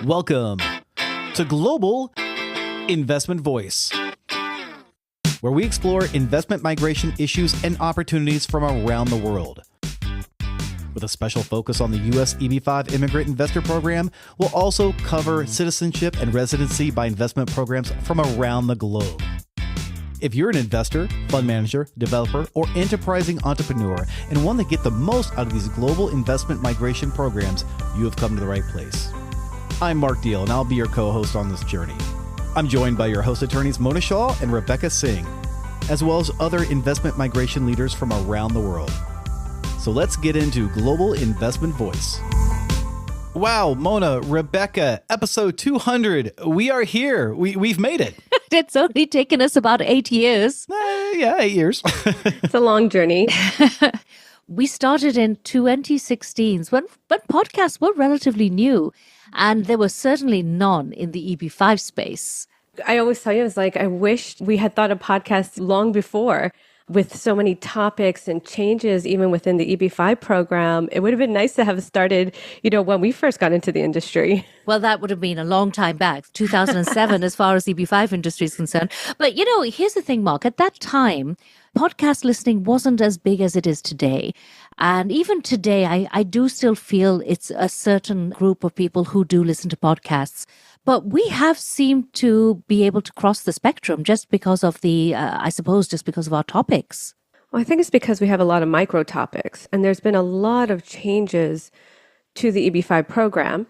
Welcome to Global Investment Voice, where we explore investment migration issues and opportunities from around the world. With a special focus on the U.S. EB-5 Immigrant Investor Program, we'll also cover citizenship and residency by investment programs from around the globe. If you're an investor, fund manager, developer, or enterprising entrepreneur and want to get the most out of these global investment migration programs, you have come to the right place. I'm Mark Deal, and I'll be your co-host on this journey. I'm joined by your host attorneys Mona Shah and Rebecca Singh, as well as other investment migration leaders from around the world. So let's get into Global Investment Voice. Wow, Mona, Rebecca, episode 200. We are here. We've made it. It's only taken us about 8 years. 8 years. It's a long journey. We started in 2016 when podcasts were relatively new, and there were certainly none in the EB-5 space. I always tell you, it's like, I wish we had thought of podcasts long before. With so many topics and changes, even within the EB-5 program, it would have been nice to have started, when we first got into the industry. Well, that would have been a long time back, 2007, as far as EB-5 industry is concerned. But, here's the thing, Mark. At that time, podcast listening wasn't as big as it is today. And even today, I do still feel it's a certain group of people who do listen to podcasts. But we have seemed to be able to cross the spectrum just because of just because of our topics. Well, I think it's because we have a lot of micro topics, and there's been a lot of changes to the EB-5 program.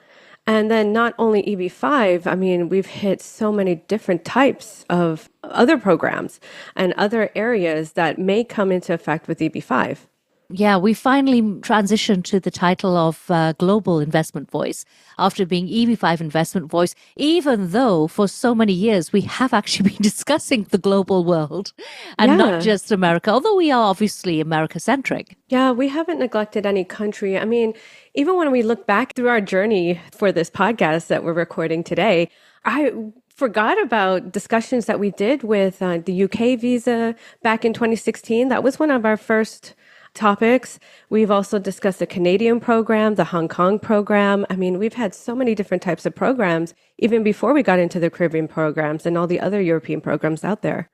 And then not only EB-5, we've hit so many different types of other programs and other areas that may come into effect with EB-5. Yeah, we finally transitioned to the title of Global Investment Voice after being EB-5 Investment Voice, even though for so many years we have actually been discussing the global world and not just America, although we are obviously America-centric. Yeah, we haven't neglected any country. Even when we look back through our journey for this podcast that we're recording today, I forgot about discussions that we did with the UK visa back in 2016. That was one of our first topics. We've also discussed the Canadian program, the Hong Kong program. We've had so many different types of programs, even before we got into the Caribbean programs and all the other European programs out there.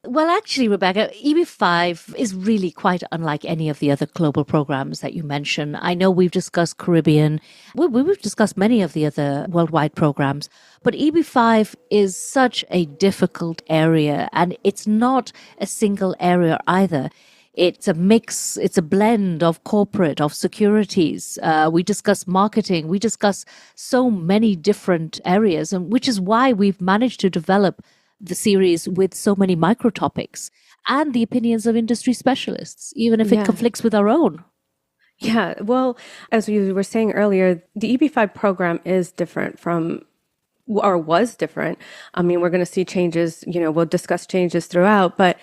Well, actually, Rebecca, EB-5 is really quite unlike any of the other global programs that you mentioned. I know we've discussed Caribbean. We've discussed many of the other worldwide programs, but EB-5 is such a difficult area, and it's not a single area either. It's a mix, it's a blend of corporate, of securities. We discuss marketing. We discuss so many different areas, and which is why we've managed to develop the series with so many micro topics and the opinions of industry specialists, even if it conflicts with our own. Yeah, well, as we were saying earlier, the EB-5 program is different was different. We're going to see changes, we'll discuss changes throughout, but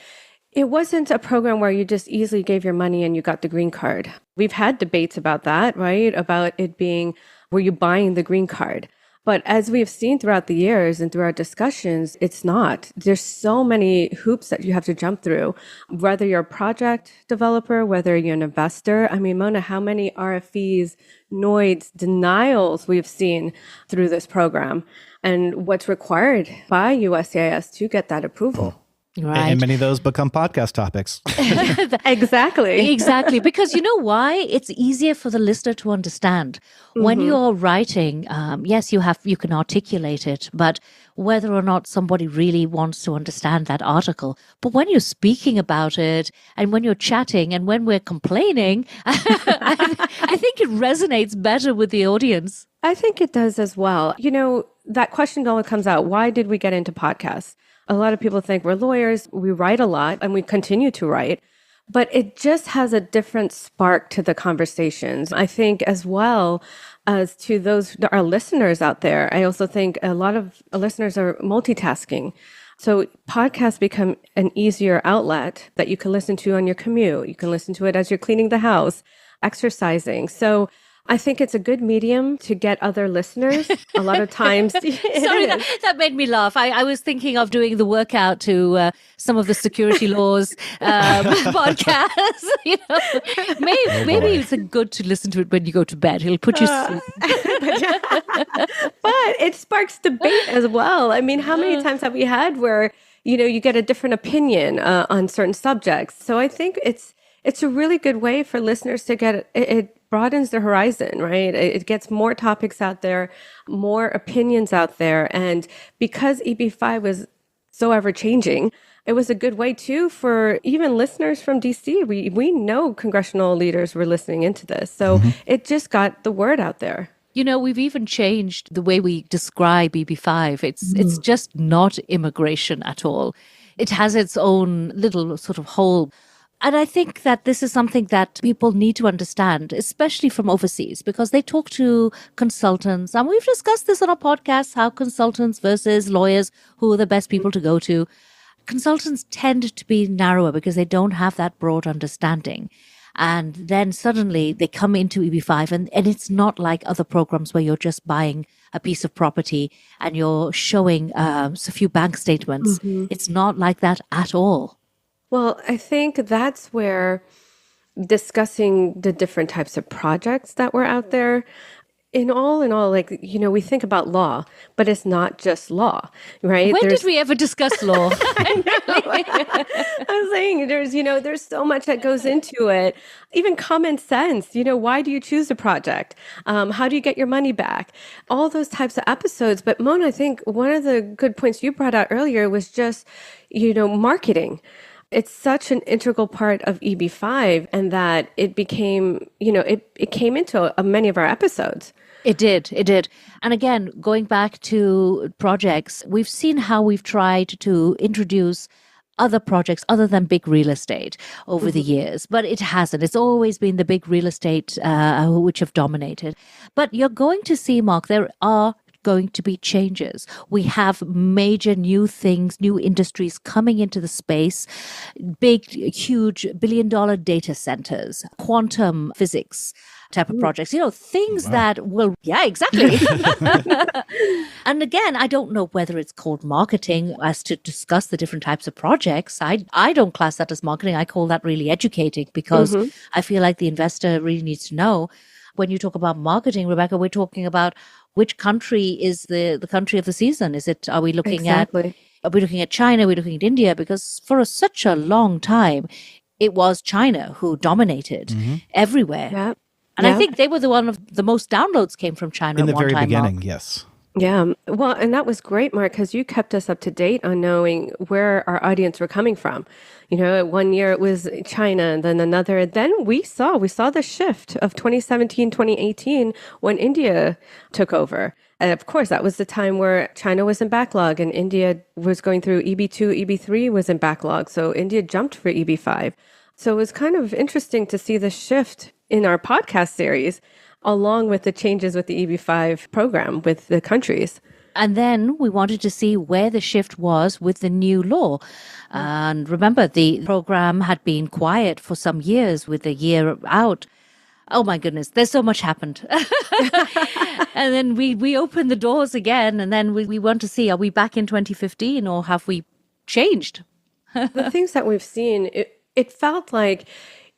it wasn't a program where you just easily gave your money and you got the green card. We've had debates about that, right? About it being, were you buying the green card? But as we've seen throughout the years and through our discussions, it's not. There's so many hoops that you have to jump through, whether you're a project developer, whether you're an investor. Mona, how many RFEs, NOIDs, denials we've seen through this program, and what's required by USCIS to get that approval. Right. And many of those become podcast topics. Exactly. Because you know why? It's easier for the listener to understand. When you're writing, yes, you can articulate it, but whether or not somebody really wants to understand that article. But when you're speaking about it and when you're chatting and when we're complaining, I think it resonates better with the audience. I think it does as well. That question always comes out. Why did we get into podcasts? A lot of people think we're lawyers, we write a lot, and we continue to write, but it just has a different spark to the conversations. I think as well as to our listeners out there, I also think a lot of listeners are multitasking. So podcasts become an easier outlet that you can listen to on your commute. You can listen to it as you're cleaning the house, exercising. So I think it's a good medium to get other listeners. A lot of times. Sorry, that made me laugh. I was thinking of doing the workout to some of the security laws podcasts. Maybe it's good to listen to it when you go to bed. It'll put you to sleep. But it sparks debate as well. I mean, how many times have we had where, you get a different opinion on certain subjects? So I think it's a really good way for listeners to get it broadens the horizon, right? It gets more topics out there, more opinions out there. And because EB5 was so ever changing, it was a good way too for even listeners from DC. We know congressional leaders were listening into this. So it just got the word out there. We've even changed the way we describe EB5. It's just not immigration at all. It has its own little sort of hole. And I think that this is something that people need to understand, especially from overseas, because they talk to consultants. And we've discussed this on our podcast, how consultants versus lawyers, who are the best people to go to. Consultants tend to be narrower because they don't have that broad understanding. And then suddenly they come into EB5 and it's not like other programs where you're just buying a piece of property and you're showing a few bank statements. It's not like that at all. Well, I think that's where discussing the different types of projects that were out there, in all, like, we think about law, but it's not just law, right? When did we ever discuss law? I'm saying there's so much that goes into it. Even common sense, why do you choose a project? How do you get your money back? All those types of episodes. But Mona, I think one of the good points you brought out earlier was just, marketing. It's such an integral part of EB5 and that it became, it came into many of our episodes. It did. And again, going back to projects, we've seen how we've tried to introduce other projects other than big real estate over the years, but it hasn't. It's always been the big real estate which have dominated. But you're going to see, Mark, there are going to be changes. We have major new things, new industries coming into the space, big, huge billion-dollar data centers, quantum physics type of projects, things that will, yeah, exactly. And again, I don't know whether it's called marketing as to discuss the different types of projects. I don't class that as marketing. I call that really educating because I feel like the investor really needs to know. When you talk about marketing, Rebecca, we're talking about which country is the country of the season. Are we looking at China? Are we looking at India? Because for such a long time, it was China who dominated everywhere. Yep. And I think they were one of the most downloads came from China in the at one very time, beginning. Mark. Yes. Yeah. Well, and that was great, Mark, because you kept us up to date on knowing where our audience were coming from. One year it was China, and then another. Then we saw the shift of 2017, 2018 when India took over. And of course, that was the time where China was in backlog and India was going through EB2, EB3 was in backlog. So India jumped for EB5. So it was kind of interesting to see the shift in our podcast series, along with the changes with the EB5 program with the countries. And then we wanted to see where the shift was with the new law. And remember, the program had been quiet for some years with a year out. Oh my goodness, there's so much happened. And then we opened the doors again, and then we want to see, are we back in 2015 or have we changed? The things that we've seen, it felt like,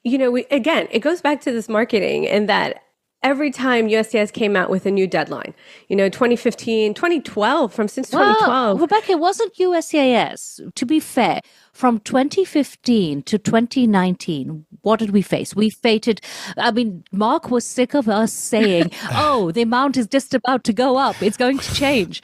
again, it goes back to this marketing and that every time USCIS came out with a new deadline, 2015, 2012, since 2012. Well, Rebecca, it wasn't USCIS. To be fair, from 2015 to 2019, what did we face? Mark was sick of us saying, oh, the amount is just about to go up. It's going to change,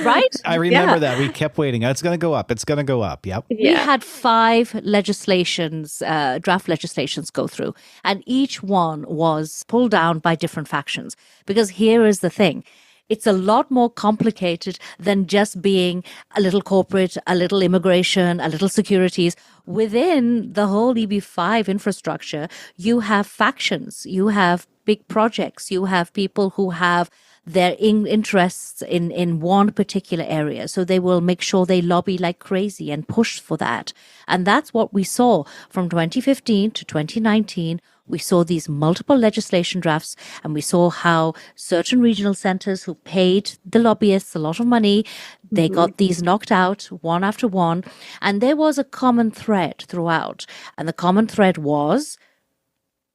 right? I remember that. We kept waiting. It's going to go up. It's going to go up. Yep. We had 5 legislations, draft legislations go through, and each one was pulled down by different factions. Because here is the thing. It's a lot more complicated than just being a little corporate, a little immigration, a little securities. Within the whole EB5 infrastructure, you have factions, you have big projects, you have people who have their interests in one particular area. So they will make sure they lobby like crazy and push for that. And that's what we saw from 2015 to 2019. We saw these multiple legislation drafts, and we saw how certain regional centers who paid the lobbyists a lot of money, they got these knocked out one after one. And there was a common thread throughout. And the common thread was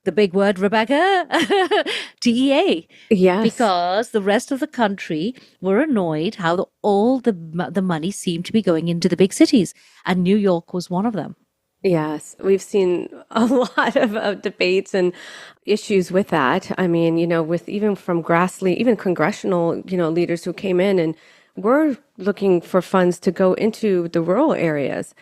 The big word, Rebecca, DEA. Yes. Because the rest of the country were annoyed how all the money seemed to be going into the big cities. And New York was one of them. Yes, we've seen a lot of debates and issues with that. I mean, with even from grassroots, even congressional, leaders who came in and were looking for funds to go into the rural areas.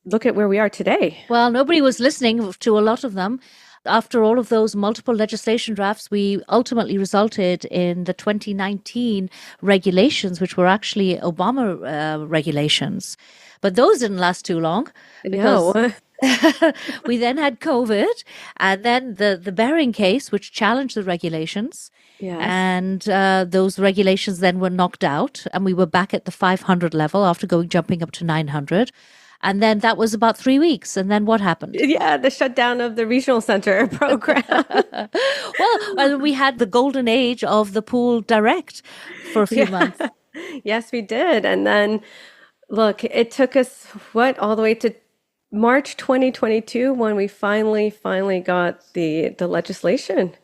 Look at where we are today. Well, nobody was listening to a lot of them. After all of those multiple legislation drafts, we ultimately resulted in the 2019 regulations, which were actually Obama regulations. But those didn't last too long because No. we then had COVID and then the Bering case, which challenged the regulations. Yes. And those regulations then were knocked out and we were back at the 500 level after jumping up to 900. And then that was about 3 weeks. And then what happened? Yeah, the shutdown of the regional center program. Well, we had the golden age of the pool direct for a few months. Yes, we did. And then, look, it took us, all the way to March 2022 when we finally got the legislation.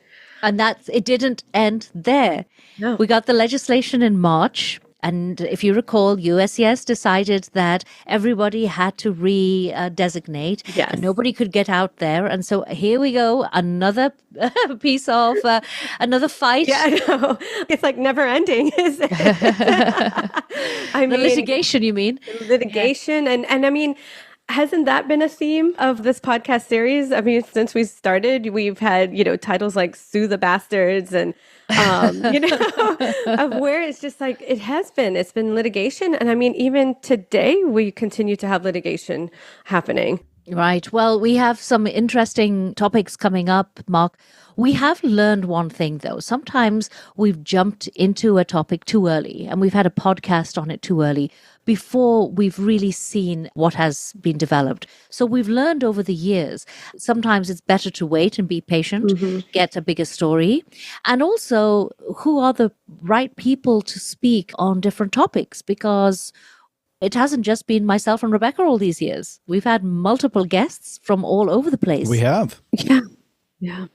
And it didn't end there. No. We got the legislation in March. And if you recall, USCIS decided that everybody had to re-designate. Yes. And nobody could get out there. And so here we go, another piece of, another fight. Yeah, I know. It's like never ending, is it? The litigation, you mean? Litigation. Yeah. And I mean, hasn't that been a theme of this podcast series? I mean, since we started, we've had, titles like Sue the Bastards and, of where it's just like, it's been litigation. And I mean, even today, we continue to have litigation happening. Right. Well, we have some interesting topics coming up, Mark. We have learned one thing, though. Sometimes we've jumped into a topic too early and we've had a podcast on it too early before we've really seen what has been developed. So we've learned over the years, sometimes it's better to wait and be patient, get a bigger story. And also, who are the right people to speak on different topics? Because it hasn't just been myself and Rebecca all these years. We've had multiple guests from all over the place. We have. Yeah,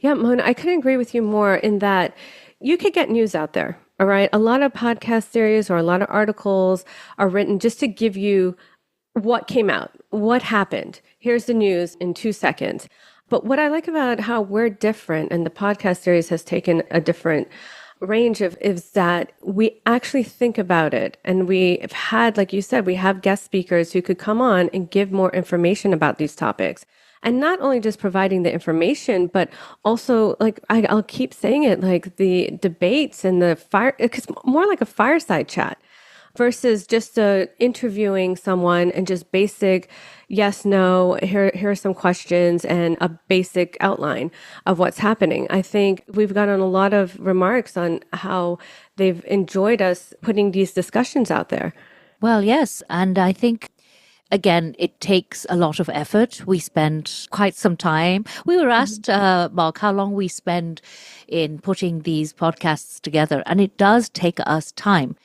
Mona, I couldn't agree with you more in that you could get news out there. All right. A lot of podcast series or a lot of articles are written just to give you what came out, what happened. Here's the news in 2 seconds. But what I like about how we're different and the podcast series has taken a different range is that we actually think about it. And we've had, like you said, we have guest speakers who could come on and give more information about these topics. And not only just providing the information, but also, like, I'll keep saying it, like the debates and it's more like a fireside chat versus just interviewing someone and just basic yes, no, here are some questions and a basic outline of what's happening. I think we've gotten a lot of remarks on how they've enjoyed us putting these discussions out there. Well, yes. And I think, again, it takes a lot of effort. We spend quite some time. We were asked, Mark, how long we spend in putting these podcasts together. And it does take us time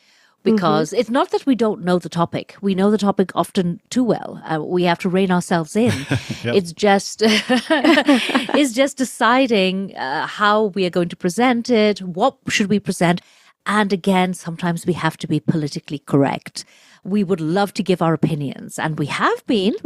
because it's not that we don't know the topic. We know the topic often too well. We have to rein ourselves in. Yep. It's just deciding how we are going to present it. What should we present? And again, sometimes we have to be politically correct. We would love to give our opinions, and we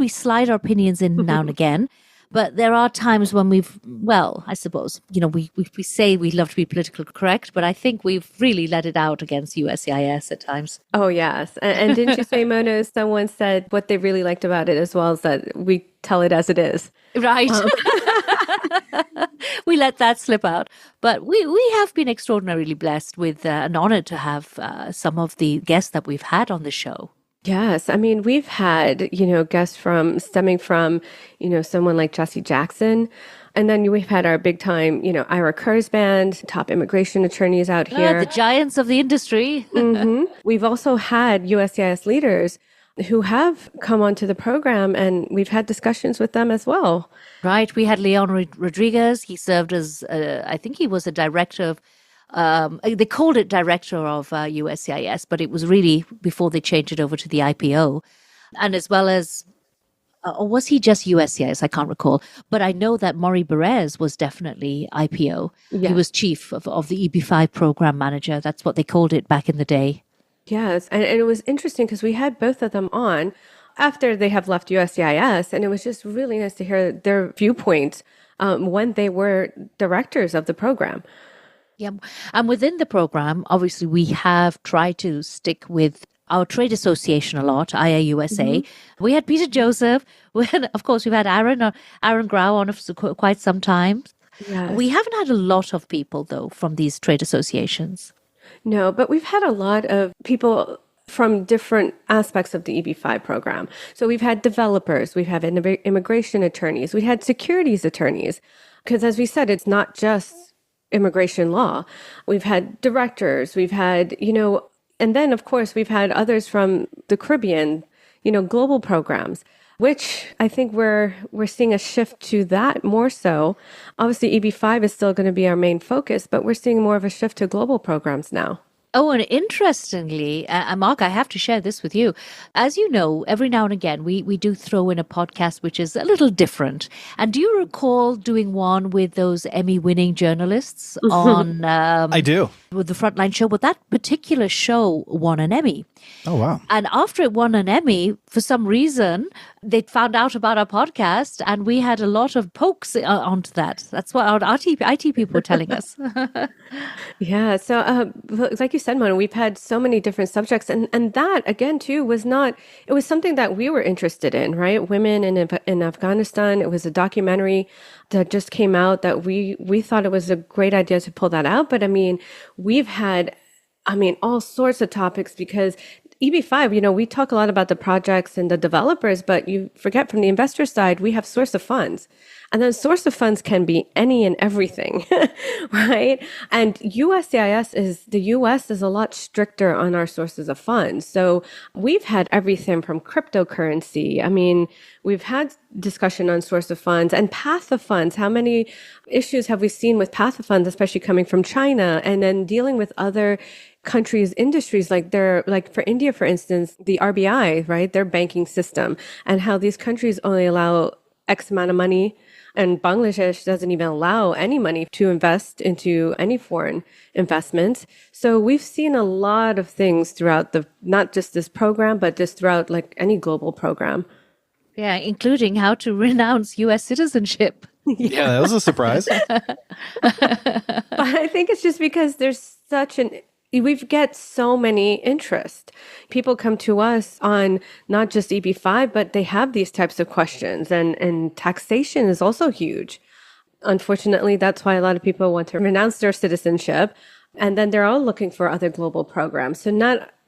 slide our opinions in now and again. But there are times when I suppose, we say we love to be politically correct, but I think we've really let it out against USCIS at times. Oh, yes. And didn't you say, Mona, someone said what they really liked about it as well is that we tell it as it is. Right. We let that slip out. But we have been extraordinarily blessed with and honored to have some of the guests that we've had on the show. Yes. I mean, we've had, guests stemming from, someone like Jesse Jackson. And then we've had our big time, Ira Kerr's band, top immigration attorneys out here. The giants of the industry. We've also had USCIS leaders who have come onto the program, and we've had discussions with them as well. Right. We had Leon Rodriguez. He served as, I think he was a director of, they called it director of USCIS, but it was really before they changed it over to the IPO. And as well as Or was he just USCIS? I can't recall. But I know that Maury Perez was definitely IPO. He Yeah. was chief of the EB5 program manager. That's what they called it back in the day. Yes. And it was interesting because we had both of them on after they have left USCIS. And it was just really nice to hear their viewpoints when they were directors of the program. Yeah. And within the program, obviously, we have tried to stick with our trade association a lot, IAUSA. We had Peter Joseph. Of course, we've had Aaron Grau on for quite some time. Yes. We haven't had a lot of people, though, from these trade associations. No, but we've had a lot of people from different aspects of the EB5 program. So we've had developers, we've had immigration attorneys, we had securities attorneys. Because as we said, it's not just immigration law. We've had directors, we've had, and then of course we've had others from the Caribbean, global programs, which I think we're seeing a shift to that more so. Obviously, EB5 is still going to be our main focus, but we're seeing more of a shift to global programs now. Oh, and interestingly, Mark, I have to share this with you. As you know, every now and again, we do throw in a podcast which is a little different. And do you recall doing one with those Emmy-winning journalists on... I do. With the Frontline show, but that particular show won an Emmy. Oh, wow. And after it won an Emmy, for some reason, they found out about our podcast and we had a lot of pokes onto that. That's what our IT people were telling us. Yeah. So, like you said, Mona, we've had so many different subjects. And that, again, too, it was something that we were interested in, right? Women in Afghanistan. It was a documentary that just came out that we thought it was a great idea to pull that out. But I mean, we've had, all sorts of topics because EB5, we talk a lot about the projects and the developers, but you forget from the investor side, we have source of funds. And then source of funds can be any and everything, right? And the US is a lot stricter on our sources of funds. So we've had everything from cryptocurrency. We've had discussion on source of funds and path of funds. How many issues have we seen with path of funds, especially coming from China, and then dealing with other countries' industries, like for India, for instance, the RBI, right? Their banking system, and how these countries only allow X amount of money. And Bangladesh doesn't even allow any money to invest into any foreign investments. So we've seen a lot of things throughout not just this program, but just throughout like any global program. Yeah, including how to renounce U.S. citizenship. Yeah, that was a surprise. But I think it's just because there's we get so many interest. People come to us on not just EB5, but they have these types of questions. And taxation is also huge. Unfortunately, that's why a lot of people want to renounce their citizenship. And then they're all looking for other global programs. So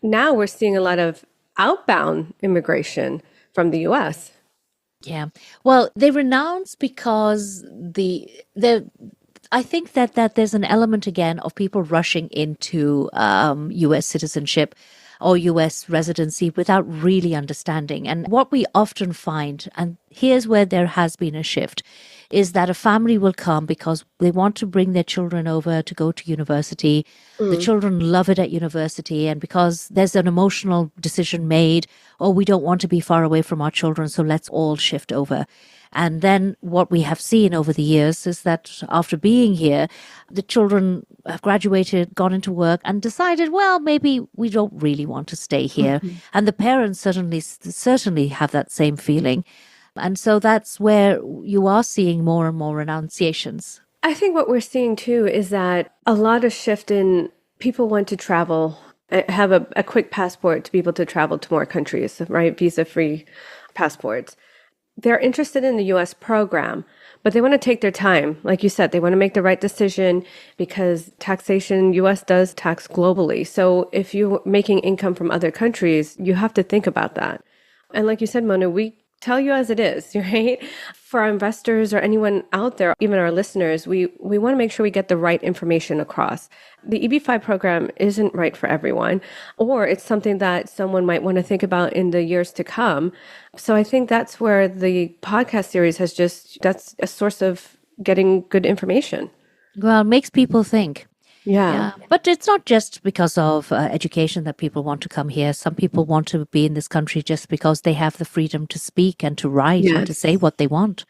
now we're seeing a lot of outbound immigration from the US. Yeah. Well, they renounce because I think that there's an element again of people rushing into U.S. citizenship or U.S. residency without really understanding. And what we often find, and here's where there has been a shift, is that a family will come because they want to bring their children over to go to university. The children love it at university, and because there's an emotional decision made, oh, we don't want to be far away from our children, so let's all shift over. And then what we have seen over the years is that after being here, the children have graduated, gone into work, and decided, well, maybe we don't really want to stay here. And the parents certainly have that same feeling. And so that's where you are seeing more and more renunciations. I think what we're seeing too is that a lot of shift in people want to travel, have a quick passport to be able to travel to more countries, right? Visa-free passports. They're interested in the US program, but they want to take their time. Like you said, they want to make the right decision because taxation, US does tax globally. So if you're making income from other countries, you have to think about that. And like you said, Mona, we tell you as it is, right? For our investors or anyone out there, even our listeners, we want to make sure we get the right information across. The EB5 program isn't right for everyone, or it's something that someone might want to think about in the years to come. So I think that's where the podcast series that's a source of getting good information. Well, it makes people think. Yeah. But it's not just because of education that people want to come here. Some people want to be in this country just because they have the freedom to speak and to write and to say Yes. what they want.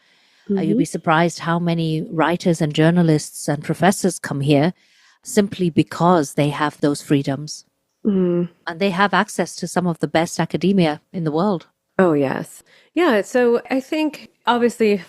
You'll be surprised how many writers and journalists and professors come here simply because they have those freedoms. Mm. And they have access to some of the best academia in the world. Oh, yes. Yeah. So I think obviously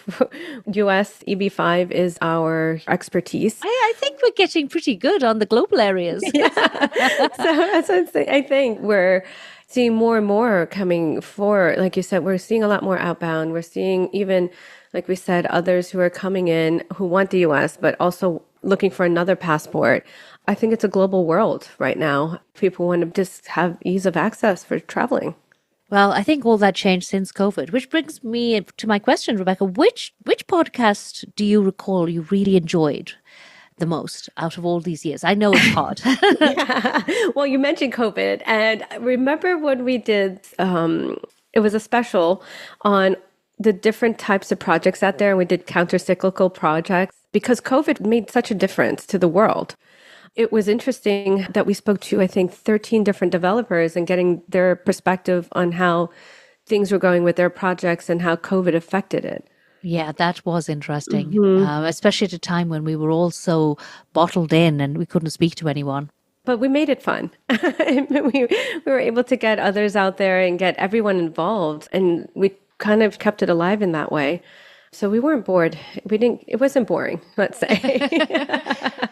US EB5 is our expertise. I think we're getting pretty good on the global areas. Yeah. So that's what I'm saying. I think we're seeing more and more coming forward. Like you said, we're seeing a lot more outbound. We're seeing even, like we said, others who are coming in who want the US, but also looking for another passport. I think it's a global world right now. People want to just have ease of access for traveling. Well, I think all that changed since COVID, which brings me to my question, Rebecca. Which podcast do you recall you really enjoyed the most out of all these years? I know it's hard. Yeah. Well, you mentioned COVID, and I remember when we did, it was a special on the different types of projects out there, and we did counter-cyclical projects because COVID made such a difference to the world. It was interesting that we spoke to, I think, 13 different developers and getting their perspective on how things were going with their projects and how COVID affected it. Yeah, that was interesting, especially at a time when we were all so bottled in and we couldn't speak to anyone. But we made it fun. we were able to get others out there and get everyone involved. And we kind of kept it alive in that way. So we weren't bored. It wasn't boring, let's say.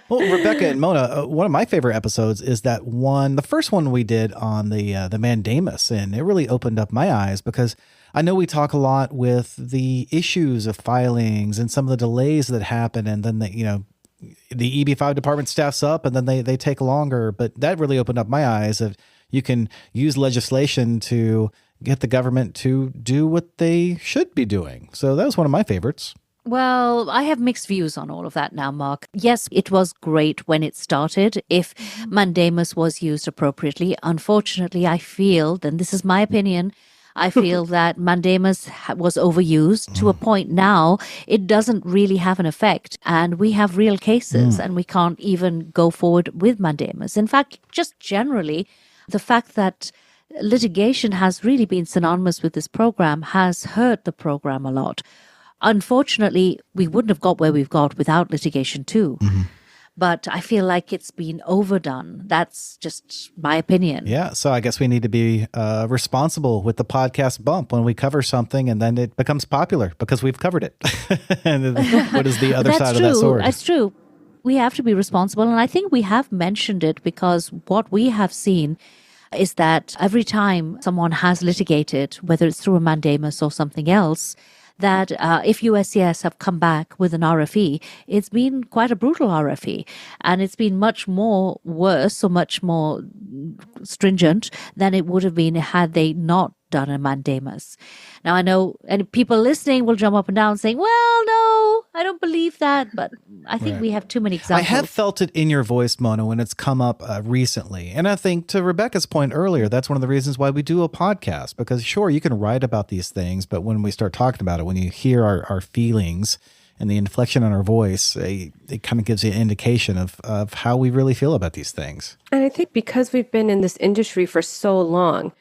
Well, Rebecca and Mona, one of my favorite episodes is that one, the first one we did on the mandamus, and it really opened up my eyes because I know we talk a lot with the issues of filings and some of the delays that happen, and then the EB5 department staffs up, and then they take longer. But that really opened up my eyes of you can use legislation to get the government to do what they should be doing. So that was one of my favorites. Well, I have mixed views on all of that now, Mark. Yes, it was great when it started, if mandamus was used appropriately. Unfortunately, I feel, and this is my opinion, I feel that mandamus was overused to a point now it doesn't really have an effect. And we have real cases and we can't even go forward with mandamus. In fact, just generally, the fact that litigation has really been synonymous with this program has hurt the program a lot. Unfortunately, we wouldn't have got where we've got without litigation too. But I feel like it's been overdone. That's just my opinion. Yeah. So I guess we need to be responsible with the podcast bump when we cover something and then it becomes popular because we've covered it. And what is the other side of that sword? That's true. We have to be responsible. And I think we have mentioned it because what we have seen is that every time someone has litigated, whether it's through a mandamus or something else, that if USCIS have come back with an RFE, it's been quite a brutal RFE. And it's been much more worse or much more stringent than it would have been had they not done a mandamus. Now, I know and people listening will jump up and down saying, well, no, I don't believe that. But I think we have too many examples. I have felt it in your voice, Mona, when it's come up recently. And I think to Rebecca's point earlier, that's one of the reasons why we do a podcast. Because sure, you can write about these things, but when we start talking about it, when you hear our feelings and the inflection on our voice, it kind of gives you an indication of how we really feel about these things. And I think because we've been in this industry for so long,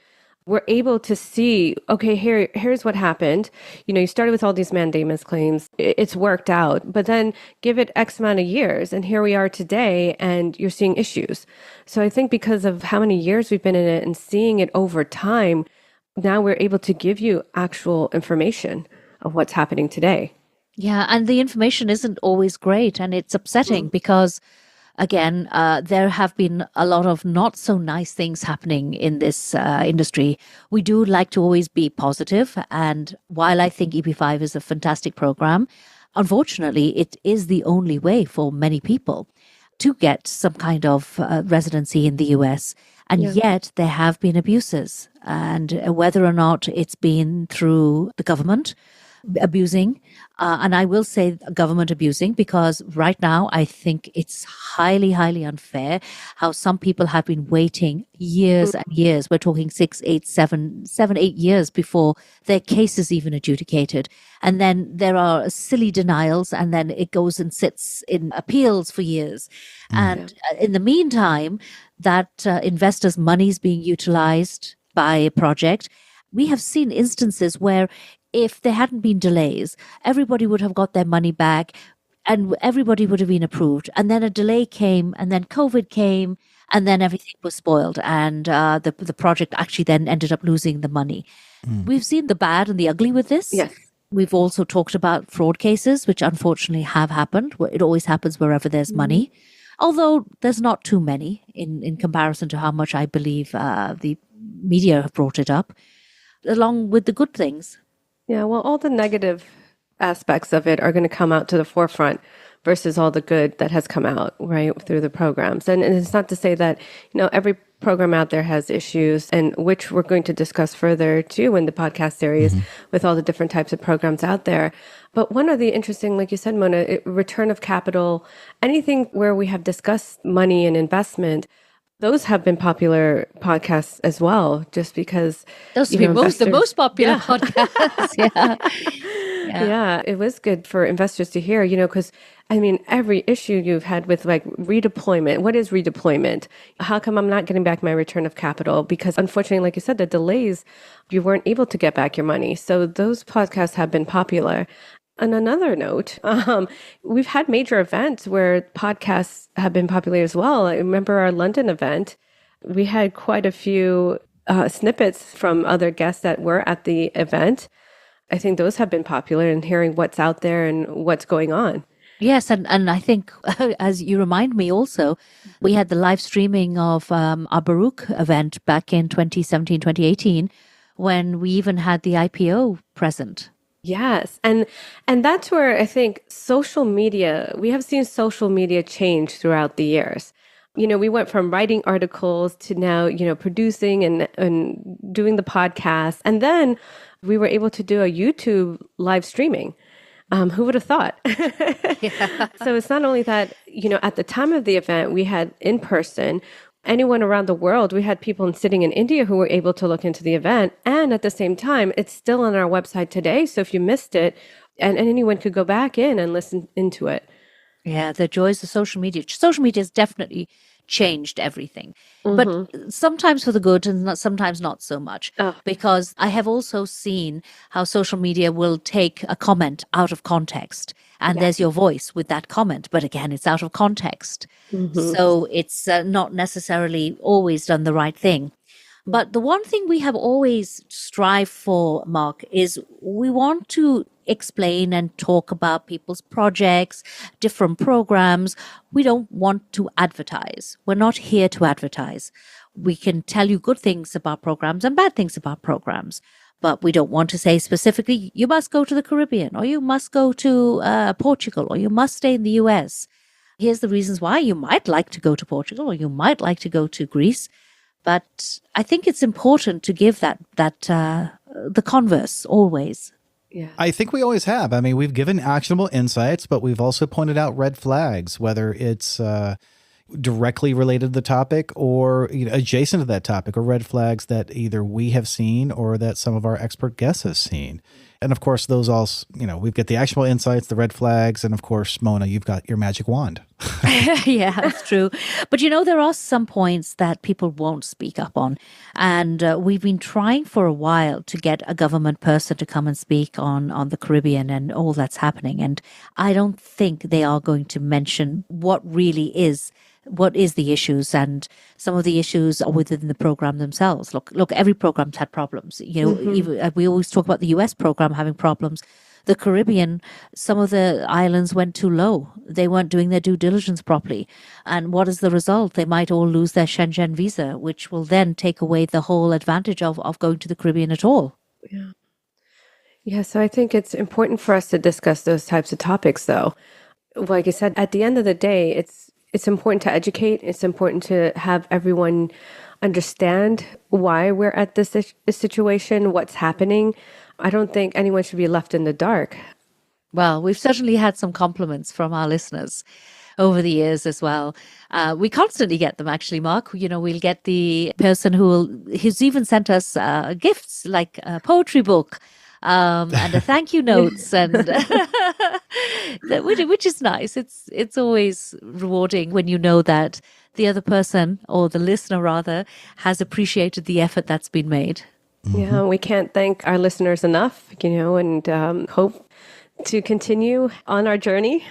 we're able to see, okay, here's what happened. You started with all these mandamus claims. It's worked out, but then give it X amount of years. And here we are today, and you're seeing issues. So I think because of how many years we've been in it and seeing it over time, now we're able to give you actual information of what's happening today. Yeah, and the information isn't always great, and it's upsetting because, again, there have been a lot of not so nice things happening in this industry. We do like to always be positive, and while I think EB5 is a fantastic program, unfortunately, it is the only way for many people to get some kind of residency in the US. And yet there have been abuses, and whether or not it's been through the government, abusing. And I will say government abusing, because right now I think it's highly, highly unfair how some people have been waiting years and years. We're talking 6, 8, 7, 8 years before their case is even adjudicated. And then there are silly denials, and then it goes and sits in appeals for years. And in the meantime, that investors' money is being utilized by a project. We have seen instances where if there hadn't been delays, everybody would have got their money back and everybody would have been approved. And then a delay came, and then COVID came, and then everything was spoiled. And the project actually then ended up losing the money. We've seen the bad and the ugly with this. Yes. We've also talked about fraud cases, which unfortunately have happened. It always happens wherever there's money. Although there's not too many in comparison to how much I believe the media have brought it up, along with the good things. Yeah, well, all the negative aspects of it are going to come out to the forefront versus all the good that has come out, right, through the programs. And it's not to say that, every program out there has issues, and which we're going to discuss further too in the podcast series with all the different types of programs out there. But one of the interesting, like you said, Mona, return of capital, anything where we have discussed money and investment, those have been popular podcasts as well, just because those have been the most popular podcasts. Yeah, it was good for investors to hear, because every issue you've had with like redeployment. What is redeployment? How come I'm not getting back my return of capital? Because unfortunately, like you said, the delays, you weren't able to get back your money. So those podcasts have been popular. On another note, we've had major events where podcasts have been popular as well. I remember our London event. We had quite a few snippets from other guests that were at the event. I think those have been popular, in hearing what's out there and what's going on. Yes, and I think, as you remind me also, we had the live streaming of our Baruch event back in 2017, 2018, when we even had the IPO present. Yes. And that's where I think social media, we have seen social media change throughout the years. We went from writing articles to now, producing and doing the podcast. And then we were able to do a YouTube live streaming. Who would have thought? So it's not only that, at the time of the event, we had in person, anyone around the world. We had people sitting in India who were able to look into the event. And at the same time, it's still on our website today. So if you missed it, and anyone could go back in and listen into it. Yeah, the joys of social media. Social media has definitely changed everything, but sometimes for the good and sometimes not so much. Because I have also seen how social media will take a comment out of context, and there's your voice with that comment, but again, it's out of context. So it's not necessarily always done the right thing. But the one thing we have always strived for, Mark, is we want to explain and talk about people's projects, different programs. We don't want to advertise. We're not here to advertise. We can tell you good things about programs and bad things about programs, but we don't want to say specifically, you must go to the Caribbean, or you must go to Portugal, or you must stay in the US. Here's the reasons why you might like to go to Portugal, or you might like to go to Greece. But I think it's important to give that the converse always. Yeah, I think we always have. We've given actionable insights, but we've also pointed out red flags, whether it's directly related to the topic or adjacent to that topic, or red flags that either we have seen or that some of our expert guests have seen. And of course, those all, we've got the actionable insights, the red flags, and of course, Mona, you've got your magic wand. Yeah, that's true. But there are some points that people won't speak up on. And we've been trying for a while to get a government person to come and speak on the Caribbean and all that's happening. And I don't think they are going to mention what is the issues, and some of the issues are within the program themselves. Look, every program's had problems. Even, we always talk about the US program having problems. The Caribbean, some of the islands went too low. They weren't doing their due diligence properly. And what is the result? They might all lose their Schengen visa, which will then take away the whole advantage of going to the Caribbean at all. Yeah. Yeah, so I think it's important for us to discuss those types of topics, though. Like I said, at the end of the day, it's important to educate. It's important to have everyone understand why we're at this situation, what's happening. I don't think anyone should be left in the dark. Well, we've certainly had some compliments from our listeners over the years as well. We constantly get them, actually, Mark. We'll get the person who's even sent us gifts like a poetry book and a thank you notes, and which is nice. It's always rewarding when you know that the other person, or the listener rather, has appreciated the effort that's been made. Yeah, we can't thank our listeners enough, and hope to continue on our journey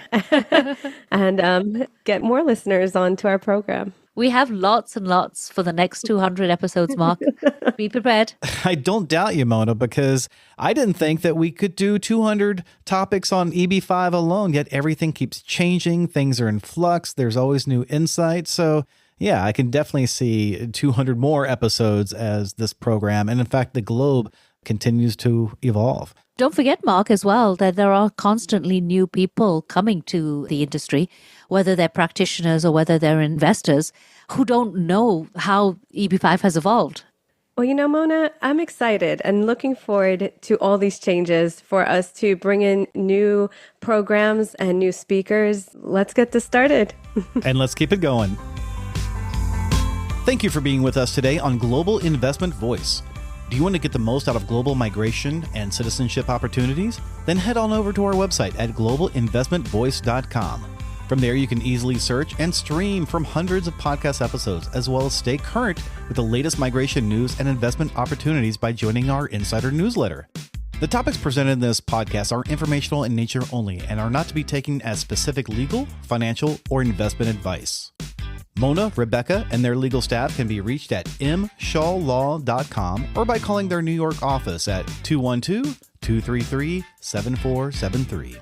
and get more listeners onto our program. We have lots and lots for the next 200 episodes, Mark. Be prepared. I don't doubt you, Mona, because I didn't think that we could do 200 topics on EB5 alone, yet everything keeps changing. Things are in flux. There's always new insights. So yeah, I can definitely see 200 more episodes as this program, and in fact, the globe continues to evolve. Don't forget, Mark, as well, that there are constantly new people coming to the industry, whether they're practitioners or whether they're investors, who don't know how EB5 has evolved. Well, Mona, I'm excited and looking forward to all these changes for us to bring in new programs and new speakers. Let's get this started. And let's keep it going. Thank you for being with us today on Global Investment Voice. Do you want to get the most out of global migration and citizenship opportunities? Then head on over to our website at globalinvestmentvoice.com. From there, you can easily search and stream from hundreds of podcast episodes, as well as stay current with the latest migration news and investment opportunities by joining our insider newsletter. The topics presented in this podcast are informational in nature only and are not to be taken as specific legal, financial, or investment advice. Mona, Rebecca, and their legal staff can be reached at mshawlaw.com or by calling their New York office at 212-233-7473.